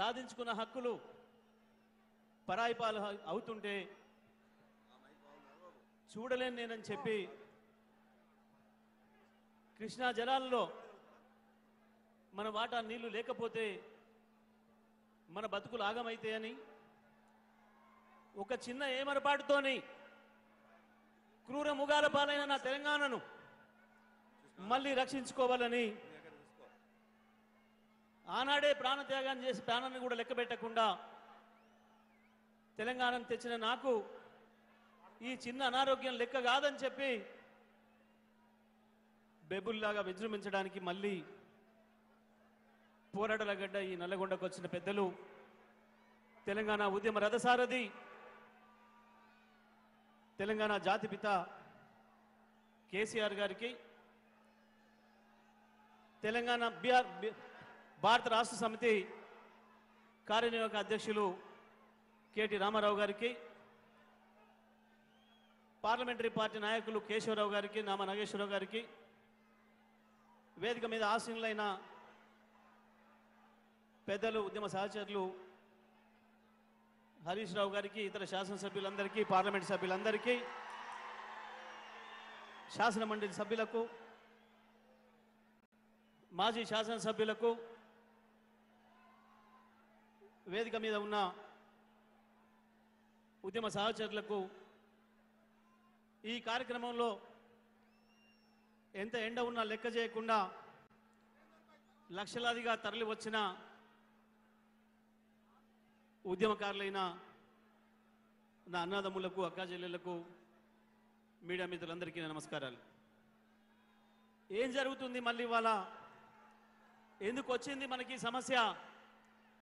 సాధించుకున్న హక్కులు పరాయిపాలు అవుతుంటే చూడలేను నేనని చెప్పి కృష్ణా జలాల్లో మన వాటా నీళ్లు లేకపోతే మన బతుకులు ఆగమైతే అని ఒక చిన్న ఏమరపాటుతోని క్రూర ముగాల పాలైన నా తెలంగాణను మళ్ళీ రక్షించుకోవాలని ఆనాడే ప్రాణత్యాగం చేసి ప్రాణాన్ని కూడా లెక్క పెట్టకుండా తెలంగాణను తెచ్చిన నాకు ఈ చిన్న అనారోగ్యం లెక్క కాదని చెప్పి బెబుల్లాగా విజృంభించడానికి మళ్ళీ పోరాటల గడ్డ ఈ నల్లగొండకు వచ్చిన పెద్దలు తెలంగాణ ఉద్యమ రథసారథి తెలంగాణ జాతిపిత కేసీఆర్ గారికి తెలంగాణ భారత రాష్ట్ర సమితి కార్యనిర్వాహక అధ్యక్షులు కేటీ రామారావు గారికి పార్లమెంటరీ పార్టీ నాయకులు కేశవరావు గారికి నామా నాగేశ్వరరావు గారికి వేదిక మీద ఆసీనులైన పెద్దలు ఉద్యమ సహచరులు హరీష్ రావు గారికి ఇతర శాసనసభ్యులందరికీ పార్లమెంట్ సభ్యులందరికీ శాసన మండలి సభ్యులకు మాజీ శాసనసభ్యులకు వేదిక మీద ఉన్న ఉద్యమ సహచరులకు ఈ కార్యక్రమంలో ఎంత ఎండ ఉన్నా లెక్క చేయకుండా లక్షలాదిగా తరలి వచ్చిన ఉద్యమకారులైన నా అన్నదమ్ములకు అక్కాచెల్లెళ్లకు మీడియా మిత్రులందరికీ నమస్కారాలు. ఏం జరుగుతుంది మళ్ళీ ఇవాళ? ఎందుకు వచ్చింది మనకి సమస్య?